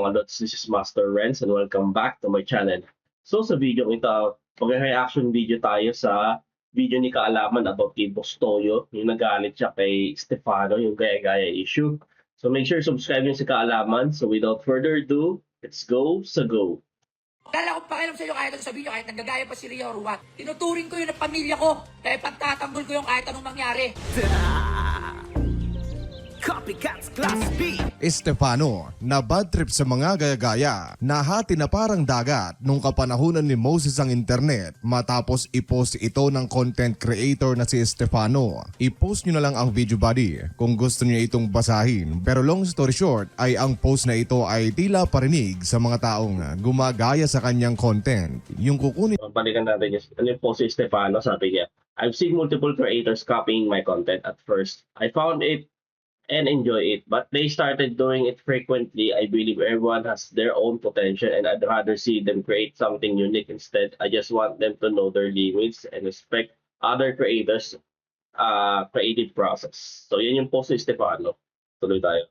mga lods? This is Master Renz and welcome back to my channel. So sa video ito, mag-reaction video tayo sa video ni Kaalaman about kay Boss Toyo, yung nagalit siya kay Stefano, yung gaya-gaya issue. So make sure subscribe nyo si Kaalaman. So without further ado, let's go sa go. Wala akong pakialam sa inyo kahit ano sabihin nyo, kahit nanggagaya pa si Ria or what. Tinuturing ko yun ng pamilya ko, kaya pagtatanggol ko yung kahit anong mangyari. Copycats Class B. Stefano na bad trip sa mga gaya-gaya, nahati na parang dagat nung kapanahunan ni Moses ang internet matapos i-post ito ng content creator na si Stefano. I-post nyo na lang ang video body kung gusto nyo itong basahin, pero long story short ay ang post na ito ay tila parinig sa mga taong gumagaya sa kanyang content. Yung kukunin Balikan natin yung post si Stefano, sabi niya, I've seen multiple creators copying my content at first. I found it and enjoy it, but they started doing it frequently. I believe everyone has their own potential and I'd rather see them create something unique instead. I just want them to know their limits and respect other creators' creative process. So yun yung post ni Stefano. Tuloy tayo.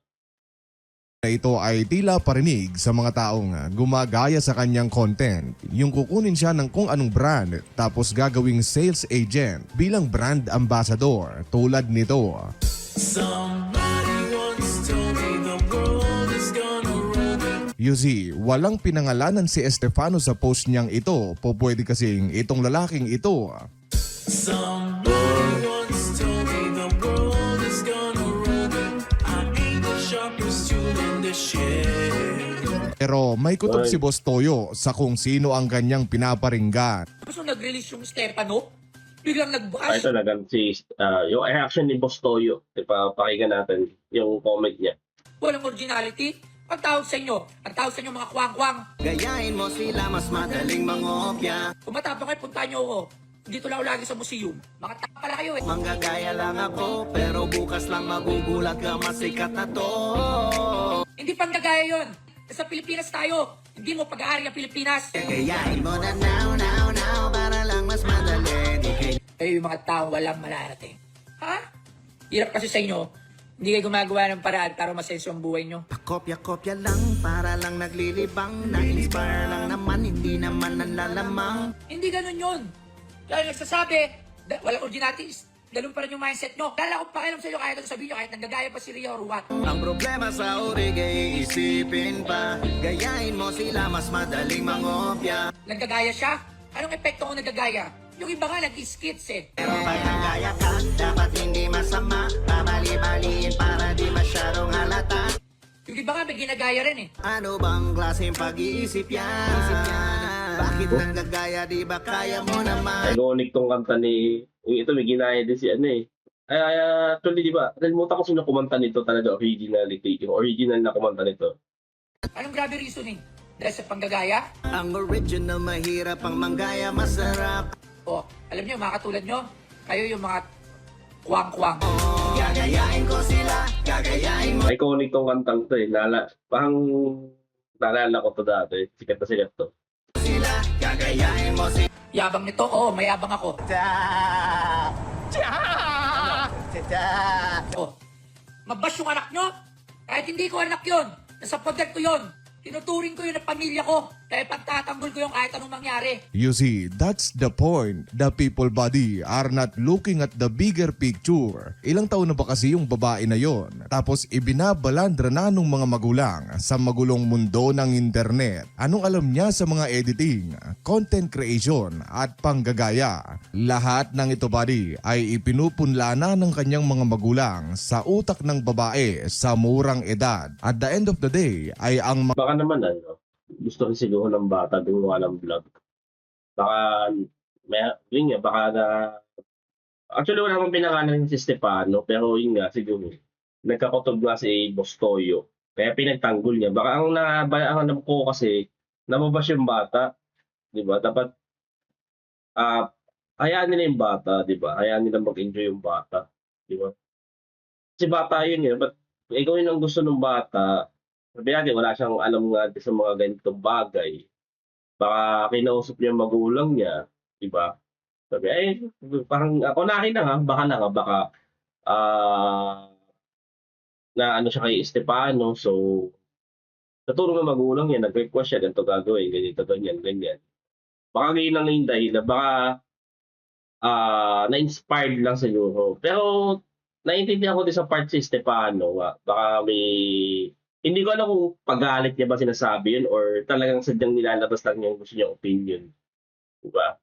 na ito ay tila parinig sa mga taong gumagaya sa kanyang content. Yung kukunin siya ng kung anong brand tapos gagawing sales agent bilang brand ambassador tulad nito. You see, walang pinangalanan si Stefano sa post niyang ito. Pwede kasing itong lalaking ito. Pero may kutob si Boss Toyo sa kung sino ang kanyang pinaparinggan. Tapos nung nag-release yung Stefano, biglang Ay, nag-bash. talagang yung reaction ni Boss Toyo. Pakinggan natin yung comment niya. Walang originality. Ang tawag sa inyo mga kwang-kwang. Gayahin mo sila, mas madaling mangopya. Kung matapang kayo, punta nyo ako. Dito lang ako lagi sa museum. Mga tapa pala kayo eh. Manggagaya lang ako, pero bukas lang magugulat ka, masikat na to. Hindi pang gagaya yun. Sa Pilipinas tayo. Hindi mo pag-aari ang Pilipinas. Gayahin mo na now, para lang mas madali. Kayo yung mga tao walang malarating. Ha? Hirap kasi sa inyo. Hindi kayo gumagawa ng paraan para masenso ang buhay nyo. Pakopya-kopya lang, para lang naglilibang. Na-inspire lang naman, hindi naman nanlalamang. Hindi ganun yun. Dahil nagsasabi, walang originality, ganun pa rin yung mindset nyo. Wala akong pakialam sa inyo kahit ano sabihin nyo, kahit nanggagaya pa si Ria or what. Ang problema sa urig ay iisipin pa. Gayahin mo sila, mas madaling mangopya. Naggagaya siya? Anong epekto kung naggagaya? Yung iba nga nag-skits eh. Pero pag nanggaya ka, dapat hindi masama. Pabali-baliin para di masyadong halata. Yung iba nga may ginagaya rin eh. Ano bang klaseng pag-iisip yan? Bakit nanggagaya, di ba kaya mo naman? Iconic tong kanta ni... Yung ito may ginaya din si ano eh. Actually, di ba? Nalimutan ko sino kumanta nito talaga, originality. Yung original na kumanta nito. Anong grabe reasoning? Dahil sa panggagaya? Ang original mahirap, ang manggaya masarap. O, alam nyo, mga katulad nyo, kayo yung mga kwang-kwang. Gagayain ko sila, gagayain mo. Iconic tong kantang to eh. Parang naalala ko to dati. Sikat na sikat to. Sila, gagayain mo sila. Yabang nito? Oo, may yabang ako. O, mabash yung anak nyo? Kahit hindi ko anak yun, nasa poder ko yun. Tinuturing ko yun ng pamilya ko, kaya pagtatanggol ko yung kahit anong mangyari. You see, that's the point. The people body are not looking at the bigger picture. Ilang taon na ba kasi yung babae na yon? Tapos ibinabalandra na nung mga magulang sa magulong mundo ng internet. Anong alam niya sa mga editing, content creation at panggagaya? Lahat ng ito body ay ipinupunla na ng kanyang mga magulang sa utak ng babae sa murang edad. At the end of the day ay ang Baka naman gusto rin siguro ng bata gumawa ng vlog. Baka, yun nga, baka na... Actually, wala akong pinangalan si Stefano, pero yun nga, siguro, nagkakutob nga si Boss Toyo. Kaya pinagtanggol niya. Baka ang alam ko kasi, namabas yung bata. Di ba? Dapat, hayaan nila yung bata, di ba? Hayaan nila mag-enjoy yung bata. Di ba? Kasi bata yun eh. But, ikaw yun ang gusto ng bata. Sabi natin, wala siyang alam nga sa mga ganitong bagay. Baka kinausap niya magulang niya, di ba? Sabi, parang ako nakin na baka na ano siya kay Stefano, so Naturo ng magulang niya, nag-request siya, ganito gagawin, ganito, ganyan, ganyan. Baka ngayon lang yung dahilan, baka na-inspired lang siguro. Pero naiintindihan ko din sa part si Stefano, baka may hindi ko alam kung pagalit niya ba sinasabi yun or talagang sadyang nilalabas lang yung gusto niyang opinion. Diba?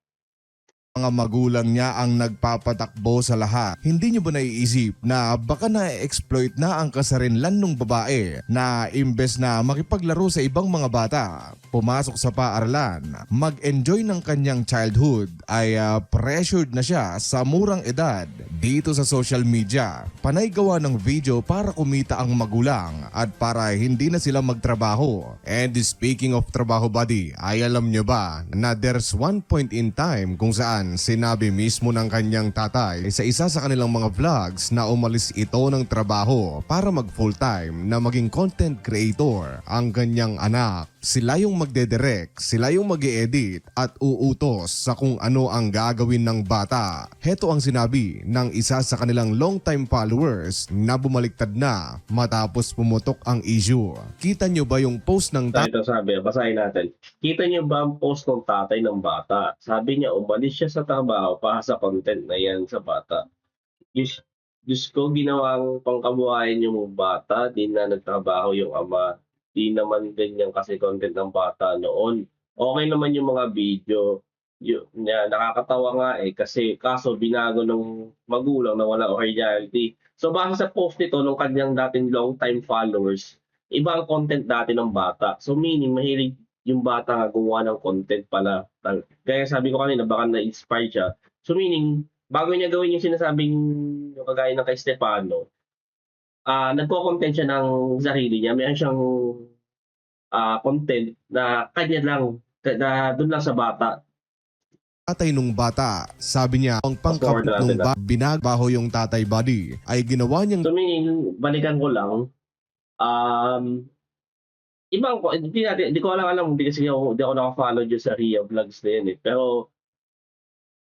Mga magulang niya ang nagpapatakbo sa lahat. Hindi niyo ba naiisip na baka na-exploit na ang kasarinlan ng babae na imbes na makipaglaro sa ibang mga bata, pumasok sa paaralan, mag-enjoy ng kanyang childhood ay pressured na siya sa murang edad dito sa social media. Panay gawa ng video para kumita ang magulang at para hindi na sila magtrabaho. And speaking of trabaho buddy, ay alam niyo ba na there's one point in time kung saan sinabi mismo ng kanyang tatay sa isa sa kanilang mga vlogs na umalis ito ng trabaho para mag full time na maging content creator ang kanyang anak. Sila yung magdedirect, sila yung mag-e-edit at uutos sa kung ano ang gagawin ng bata. Heto ang sinabi ng isa sa kanilang long-time followers na bumaliktad na matapos pumutok ang issue. Kita nyo ba yung post ng Ito sabi, basahin natin. Kita niyo ba ang post ng tatay ng bata? Sabi niya, umalis siya sa trabaho para sa content na yan sa bata. Diyos ko, ginawang pangkabuhayan yung bata, di na nagtrabaho yung ama. Di naman ganyan kasi content ng bata noon. Okay naman yung mga video. Nakakatawa nga kasi kaso binago ng magulang na wala originality. So base sa post nito ng kanyang dating long time followers, iba ang content dati ng bata. So meaning mahilig yung bata nga gumawa ng content pala. Kaya sabi ko kanina baka na-inspire siya. So meaning bago niya gawin yung sinasabing yung kagaya ng kay Stefano, nagko-content siya ng sarili niya. Mayroon siyang content na kanya lang, na doon lang sa bata. tatay nung bata. Sabi niya, ang pangkapit nung binagbaho yung tatay buddy ay ginawa niyang So meaning, balikan ko lang, ibang ko, hindi ko alam, hindi kasi hindi ako naka-follow dyan sa Ria Vlogs na yun Pero,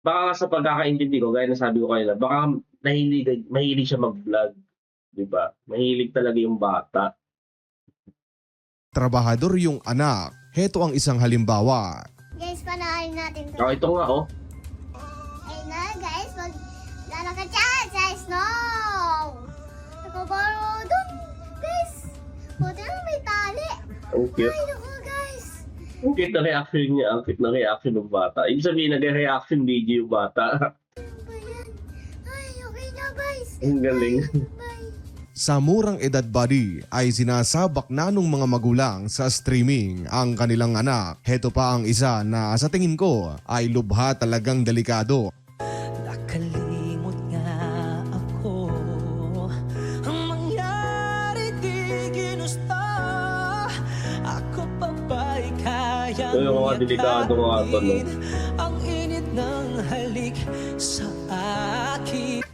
baka nga sa pagkakaintindi ko, gaya na sabi ko kanina, baka mahilig siya mag-vlog. Diba? Mahilig talaga yung bata. trabahador yung anak. Heto ang isang halimbawa. Guys, panoorin natin to. Ito nga, Ayun na, guys. Lalakad siya sa snow. Nakabaro dun. Guys, buti na may tali. Ang cute. Ay, naku, guys. Ang cute na reaction niya, ang cute na reaction ng bata. Ibig sabihin, nag-reaction video yung bata. Ano ba yan? Ay, okay na, guys. Ang galing. Bye. Sa murang edad buddy ay sinasabak na nung mga magulang sa streaming ang kanilang anak. Heto pa ang isa na sa tingin ko ay lubha talagang delikado. Nakalimot nga ako. Ang mangyari di ginusto. Ako pa ba'y kayang Ito yung mga delikado nga ito, no? ang init ng halik sa akin.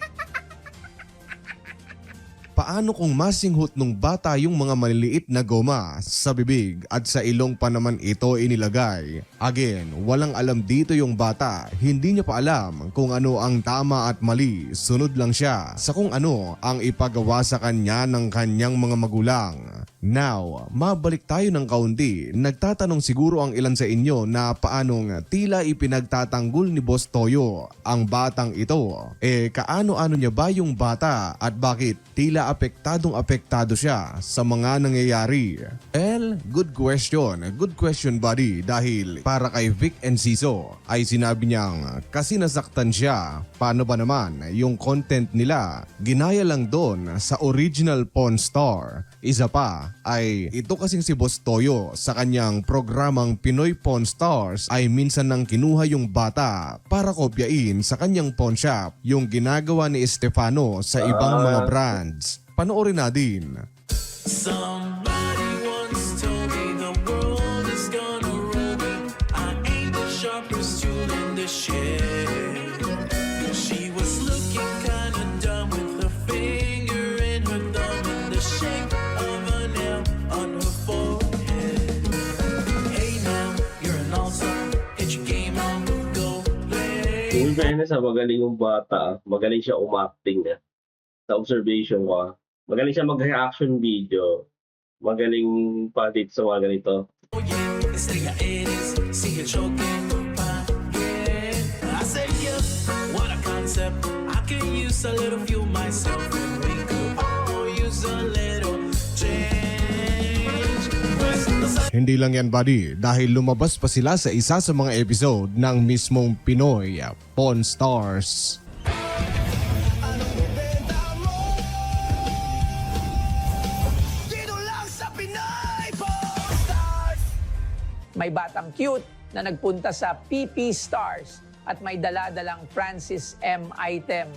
Paano kung masinghot nung bata yung mga maliliit na goma sa bibig at sa ilong pa naman ito inilagay? Again, walang alam dito yung bata. Hindi niya pa alam kung ano ang tama at mali. Sunod lang siya sa kung ano ang ipagawa sa kanya ng kanyang mga magulang. Now, mabalik tayo ng kaunti. Nagtatanong siguro ang ilan sa inyo na paanong tila ipinagtatanggol ni Boss Toyo ang batang ito. Kaano-ano niya ba yung bata at bakit tila apektado siya sa mga nangyayari? Good question. Good question buddy dahil para kay Vic Enciso ay sinabi niyang kasi nasaktan siya. Paano ba naman yung content nila? Ginaya lang doon sa original Pawn Star. Isa pa ay ito kasing si Boss Toyo sa kanyang programang Pinoy Pawn Stars ay minsan nang kinuha yung bata para kopyain sa kanyang pawn shop yung ginagawa ni Stefano sa ibang mga brands. Panoorin natin. Somebody once told me the world is gonna roll me. I ain't the sharpest tool in the shed. She was looking kinda dumb with her finger in her thumb in the shape of an L on her forehead. Hey now, you're an all-star. Get your game on, go play. Yung fairness, magaling yung bata. Magaling siya umacting. Sa observation ko. Magaling siya mag-reaction video. magaling pa dito sa mga ganito. Oh yeah, estrella eres, sigue choking pa, yeah. I say yeah, what a concept. I can use a little fuel myself, and we could all use a little change. Hindi lang yan, buddy, dahil lumabas pa sila sa isa sa mga episode ng mismong Pinoy Pawn Stars. Dito lang sa Pinay Pawn Stars. May batang cute na nagpunta sa PP Stars at may dala-dalang Francis M item.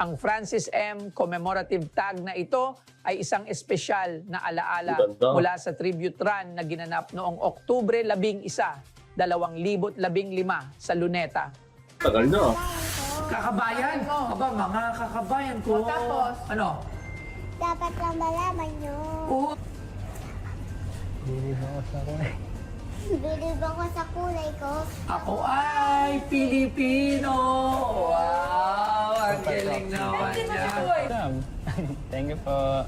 Ang Francis M commemorative tag na ito ay isang espesyal na alaala Ganda. mula sa tribute run na ginanap noong Oktubre 11, 2015 sa Luneta. Tagal na. Kakabayan? Aba, mga kakabayan ko. Tapos? Ano? Dapat lang malaman nyo. Oo. Bilib ako sa kulay ko. Ako ay Pilipino. Wow, ang galing naman niya. Sam. Thank you po.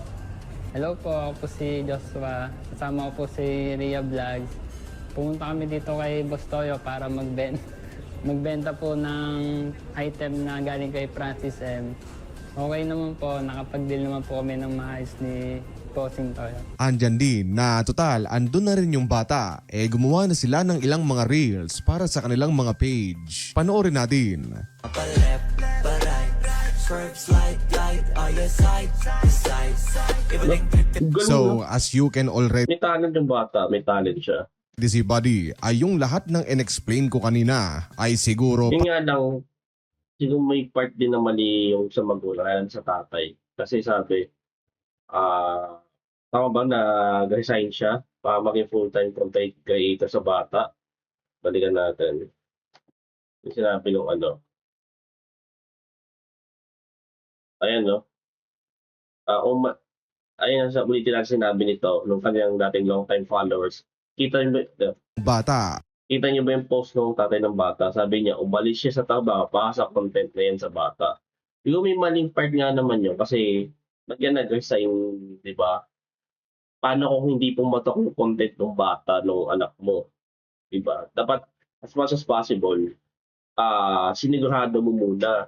Hello po, ako po si Joshua. Kasama ko po si Ria Vlogs. Pumunta kami dito kay Boss Toyo para magbenta po ng item na galing kay Francis M. Okay naman po, nakapag-deal naman po kami ng maayos ni Bossing Toyo. Andyan din na total, andun na rin yung bata. Gumawa na sila ng ilang mga reels para sa kanilang mga page. Panoorin natin. Ganun So, na. as you can already May talent yung bata, may talent siya. see, buddy, ay yung lahat ng in-explain ko kanina ay siguro Yung nga lang, siguro may part din na mali yung sa magulang, alam sa tatay. Kasi sabi, tama ba na resign siya para maging full-time content creator sa bata? Balikan natin. Yung sinabi nung ano. Ayan, no? Ayan, sa ulitin lang sinabi nito, nung kanyang dating long-time followers. Kita niyo ba, bata kita niyo ba yung post ng tatay ng bata? Sabi niya, umalis siya sa trabaho para sa content na yan sa bata. Yung may maling part nga naman yun kasi ba't yan nag-resign, di ba? Paano kung hindi pumatok yung content ng bata ng anak mo? Di ba? Dapat as much as possible, sinigurado mo muna.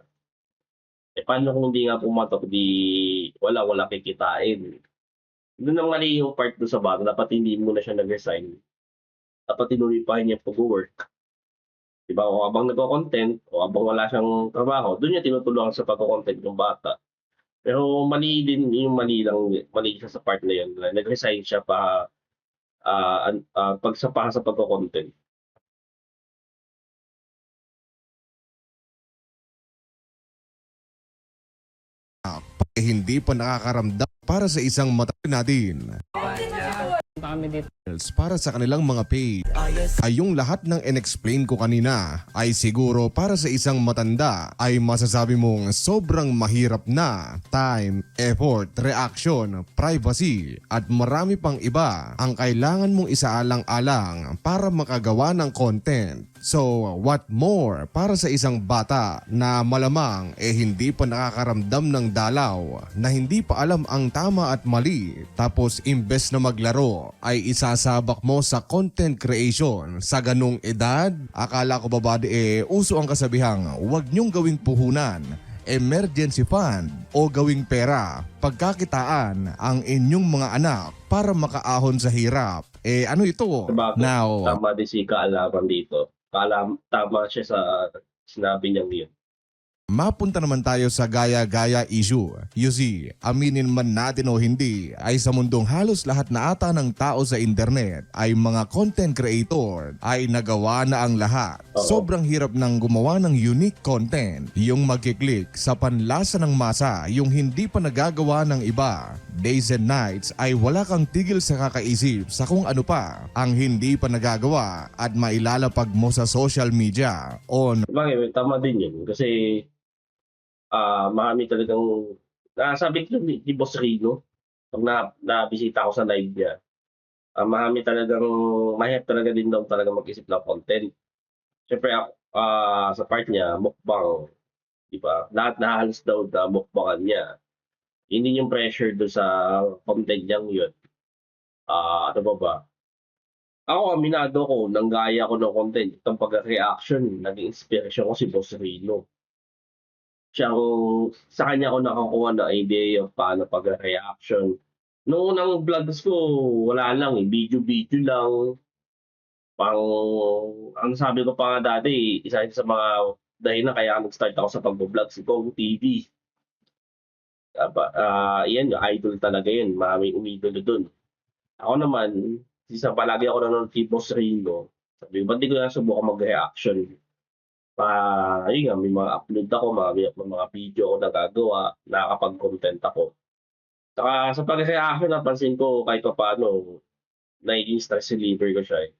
Paano kung hindi nga pumatok, di wala kikitain. Doon ang mali yung part doon sa bata. Dapat hindi muna siya nag-resign. Dapat tinuloy pa niya pag-work. Diba? O abang nagko-content, o abang wala siyang trabaho, doon niya tinutulungan sa pagko-content ng bata. Pero mali din yung mali siya sa part na yun. Nag-resign siya pa sa pagko-content. hindi pa nakakaramdam para sa isang mata natin. Pumunta kami dito. Para sa kanilang mga page ay yung lahat ng in-explain ko kanina ay siguro para sa isang matanda ay masasabi mong sobrang mahirap na time, effort, reaction, privacy at marami pang iba ang kailangan mong isaalang-alang para makagawa ng content. So, what more para sa isang bata na malamang hindi pa nakakaramdam ng dalaw, na hindi pa alam ang tama at mali, tapos imbes na maglaro ay isasabak mo sa content creation sa ganung edad? Akala ko ba uso ang kasabihang huwag niyong gawing puhunan, emergency fund o gawing pera, pagkakitaan ang inyong mga anak para makaahon sa hirap. Ano ito? Sabagay, Now, tama din si kaalaman dito. Tama siya sa sinabi niyang yun. mapunta naman tayo sa gaya-gaya issue. You see, aminin man natin o hindi, ay sa mundong halos lahat na ata ng tao sa internet ay mga content creator ay nagawa na ang lahat. Oo. Sobrang hirap ng gumawa ng unique content. Yung magkiklik sa panlasa ng masa, yung hindi pa nagagawa ng iba. Days and nights ay wala kang tigil sa kakaisip sa kung ano pa ang hindi pa nagagawa at mailalapag mo sa social media on Sabagay, tama din yun. Kasi marami talagang sabi ko ni Boss Rino pag nabisita ako sa live niya, marami talagang mahirap talaga din daw talaga mag-isip ng content. Siyempre sa part niya mukbang, di ba? Lahat na halos daw na mukbangan niya. Hindi yung pressure do sa content niyang yun. Ano ba ba? Ako, aminado ko, nanggaya ko ng content. Itong pag-reaction, naging inspiration ko si Boss Rino. Siyang, sa kanya ko nakakuha ng idea of paano pag-reaction. Noong unang vlogs ko, wala lang eh. Video-video lang. Pang, ang sabi ko pa nga dati, isa sa mga dahilan kaya nag-start ako sa pag-vlog si Kong TV. Yan, yung idol talaga yun. Maraming umidolo dun. Ako naman, isa palagi ako nanonood kay Boss Rino. Sabi ko, ba't di ko na subukan mag-reaction? Yun nga, may mga upload ako, mga video ako nagagawa, nakakapag-content ako. Saka sa pag-reaction, napansin ko kahit pa paano, naging stress reliever ko siya eh.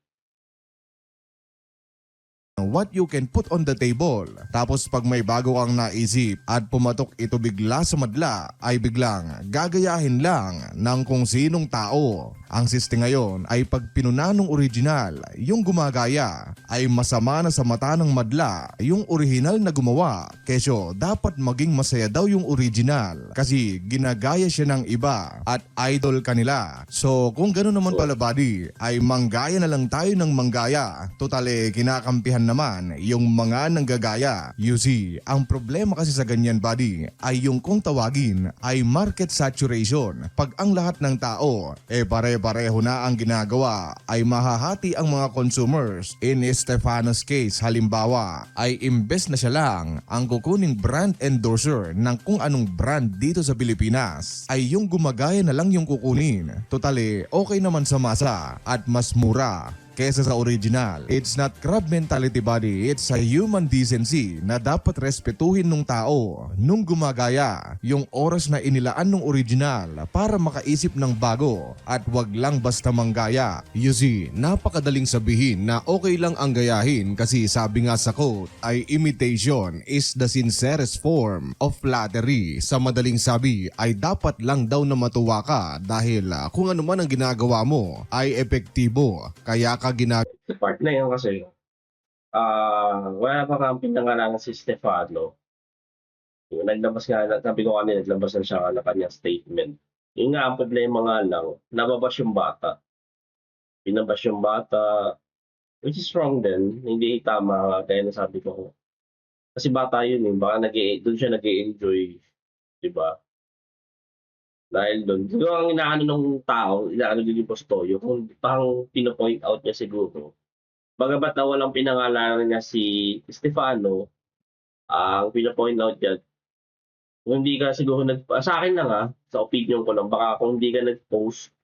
What you can put on the table. Tapos pag may bago kang naisip at pumatok ito bigla sa madla, ay biglang gagayahin lang ng kung sinong tao. Ang siste ngayon ay pag pinunanong original, yung gumagaya ay masama na sa mata ng madla yung original na gumawa. Kesyo dapat maging masaya daw yung original kasi ginagaya siya ng iba at idol kanila. So kung gano'n naman pala buddy, ay manggaya na lang tayo ng manggaya. Totale kinakampihan naman yung mga nanggagaya. You see, ang problema kasi sa ganyan buddy ay yung kung tawagin ay market saturation. Pag ang lahat ng tao pare-pareho na ang ginagawa ay mahahati ang mga consumers. In Stefano's case halimbawa ay imbes na siya lang ang kukuning brand endorser ng kung anong brand dito sa Pilipinas ay yung gumagaya na lang yung kukunin. Totale okay naman sa masa at mas mura kesa sa original. It's not crab mentality buddy, it's a human decency na dapat respetuhin ng tao nung gumagaya yung oras na inilaan ng original para makaisip ng bago at wag lang basta manggaya. You see, napakadaling sabihin na okay lang ang gayahin kasi sabi nga sa quote ay imitation is the sincerest form of flattery. Sa madaling sabi ay dapat lang daw na matuwa ka dahil kung ano man ang ginagawa mo ay epektibo kaya Sa part na yun kasi, wala pa kang pinangalangan si Stefano. Yung naglabas nga, sabi ko kanina, naglabas na siya na kanyang statement. Yung nga, ang problema nga lang, nababas yung bata. Pinabas yung bata, which is wrong din, hindi tama, kaya nasabi ko. Kasi bata yun, baka doon siya nag-enjoy, di ba? Dahil doon, siguro ang inaano ng tao, inaano din yung Postoyo, kung parang pinopoint out niya siguro. Bagamat na walang pinangalanan niya si Stefano, ang pinopoint out niya, kung hindi ka siguro sa akin lang sa opinion ko lang, baka kung hindi ka nag-post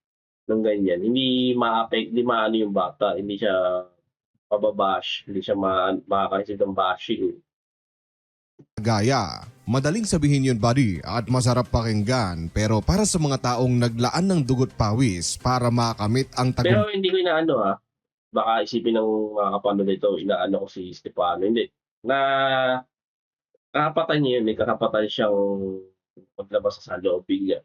ng ganyan, hindi ma-affect, hindi maano yung bata, hindi siya pababash, hindi siya makakaisip ng bashing. Gaya. Madaling sabihin yun buddy at masarap pakinggan pero para sa mga taong naglaan ng dugot pawis para makamit ang Pero hindi ko inaano baka isipin ng mga kapano dito, inaano ko si Stefano. Hindi. Karapatan niya yun, karapatan siyang maglabas sa loobing niya.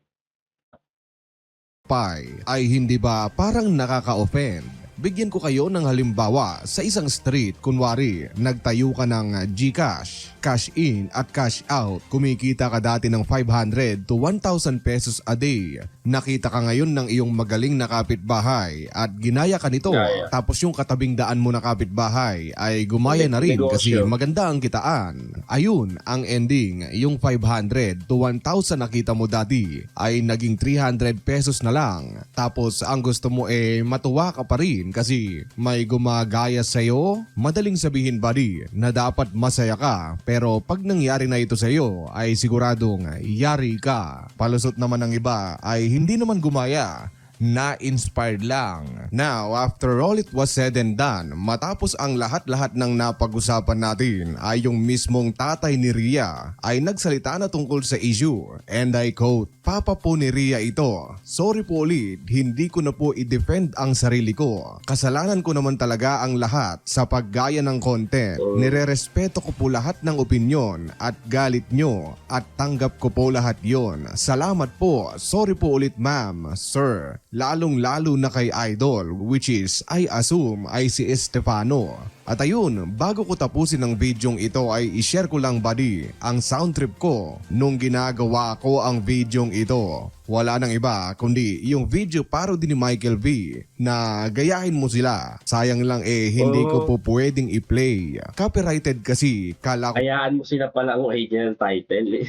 ay hindi ba parang nakaka-offend? Bigyan ko kayo ng halimbawa sa isang street, kunwari nagtayo ka ng GCash, cash in at cash out, kumikita ka dati ng 500 to 1,000 pesos a day. Nakita ka ngayon ng iyong magaling na kapitbahay at ginaya ka nito, tapos yung katabing daan mo na kapitbahay ay gumaya na rin kasi maganda ang kitaan. Ayun, ang ending, yung 500 to 1,000 nakita mo dati ay naging 300 pesos na lang. Tapos ang gusto mo matuwa ka pa rin kasi may gumagaya sa'yo. Madaling sabihin buddy na dapat masaya ka pero pag nangyari na ito sa'yo ay siguradong yari ka. Palusot naman ng iba ay hindi naman gumaya, na-inspired lang. Now, after all it was said and done, matapos ang lahat-lahat ng napag-usapan natin ay yung mismong tatay ni Rhea ay nagsalita na tungkol sa issue. And I quote, "Papa po ni Rhea ito. Sorry po ulit, hindi ko na po i-defend ang sarili ko. Kasalanan ko naman talaga ang lahat sa paggaya ng content. Nirerespeto ko po lahat ng opinyon at galit nyo at tanggap ko po lahat yon. Salamat po. Sorry po ulit ma'am, sir. lalong-lalo na kay Idol, which is I assume ay si Estefano. At ayun, bago ko tapusin ang videong ito ay ishare ko lang buddy ang sound trip ko nung ginagawa ko ang videong ito. Wala nang iba kundi yung video parody ni Michael V na gayahin mo sila. Sayang lang hindi ko po pwedeng i-play. Copyrighted kasi, kala ko Hayaan mo sila pala ang original title.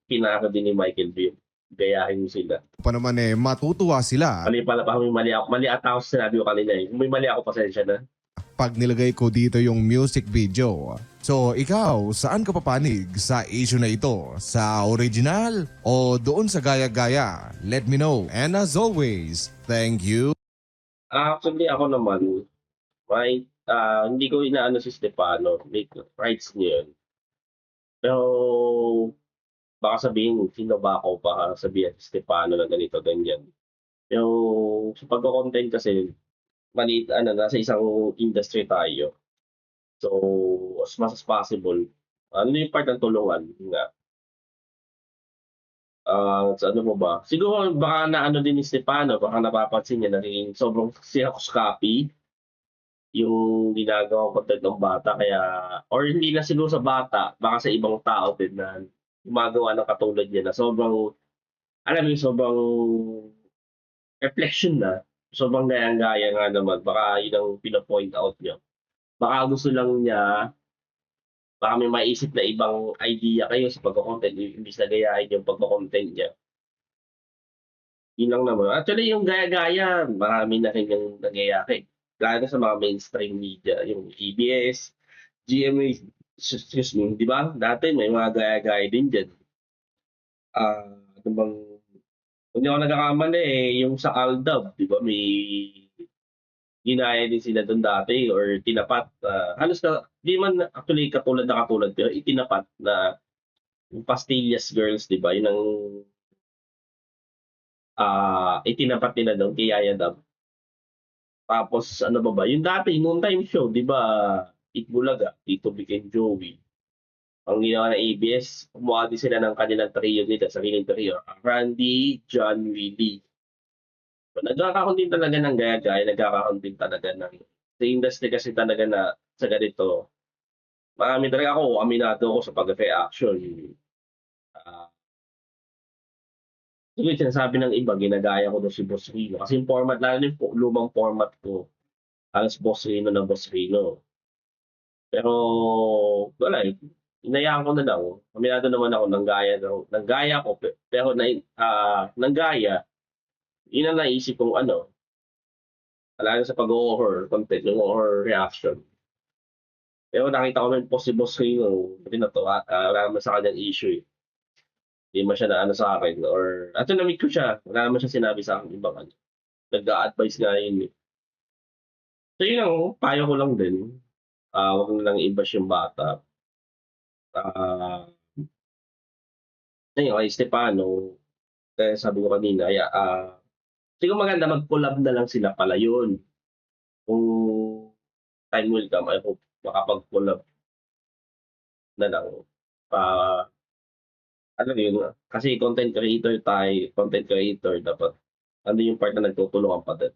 Pinaka din ni Michael B. Gayahin mo sila. pa naman matutuwa sila Mali pala pa kung mali ako. Mali ata ako sa sinabi ko kanina eh. Kung may mali ako, pasensya na. pag nilagay ko dito yung music video. So ikaw, saan ka papanig sa issue na ito? Sa original o doon sa gaya-gaya? Let me know. And as always, thank you. Actually, ako naman, hindi ko inaano si Stefano. Make rights niya yun. Pero, baka sabihin, sino ba ako para sabihin si Stefano na ganito, ganyan. Yung sa pagko-content kasi, maliit, nasa isang industry tayo. So, as much as possible, ano yung part ng tulungan? Nga. Sa ano mo ba? Siguro, baka naano din ni Stefano, baka napapansin niya na rin sobrang Xerox copy yung ginagawang content ng bata. Kaya, or hindi na siguro sa bata, baka sa ibang tao din na gumagawa ng katulad niya na sobrang, alam mo, sobrang reflection na. Sobrang gaya-gaya nga naman. Baka yun ang pinapoint out niya. Baka gusto lang niya, baka may maisip na ibang idea kayo sa pagko-content. Imbis na gayahin yung pagko-content niya. Yun lang naman. Actually, yung gaya-gaya, marami na rin yung nagyayaki. Lalo na sa mga mainstream media. Yung EBS, GMA, excuse me, di ba? Dati may mga gaya-gaya din dyan. Ano bang kung di ako nagkakamali yung sa Aldab, di ba, may ginaya din sila doon dati or tinapat. Halos na, di man actually katulad pero itinapat na yung Pastillas Girls, di ba, yun ang itinapat nila doon kay Yaya Dab. Tapos ano ba, yung dati, noon time show, di ba, Itbulaga, Tito Vic and Joey. Ang ginawa ng ABS, kumuha din sila ng kanilang trio nila, sariling trio. Randy, John, Willie. So, nagkakaroon din talaga ng gaya-gaya, nagkakaroon din talaga ng sa industry kasi talaga na sa ganito. Marami talaga ako, aminado ako sa pag-reaction. Siguro yung sinasabi ng iba, ginagaya ko doon si Boss Rino. Kasi yung format, lalo yung lumang format ko, halos Boss Rino na Boss Rino. Pero, wala eh. Inayaan ko na lang. Aminado naman ako ng gaya ko. Pero ng gaya, yun ang naisip kong lalo sa pag-horror content, yung horror reaction. Pero nakita ko na yung possible screen pati na to, wala naman sa kanyang issue eh. Hindi man siya na sa akin. Or, ato na-meet ko siya. Wala naman siya sinabi sa akin ibang nag-a-advise nga yun eh. So yun lang, payo ko lang din. Huwag na lang i-bash yung bata. Ayun, kay Stefano, kaya sabi ko kanina, siguro maganda mag-collab na lang sila pala yun. Kung time will come, I hope makapag-collab na lang. Ano yun, kasi content creator dapat ano yung part na nagtutulungan pa din.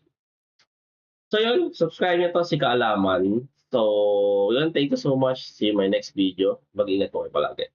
So yun, subscribe nyo to si Kaalaman. So, yun, thank you so much. See you in my next video. Mag-ingat po kayo palagi.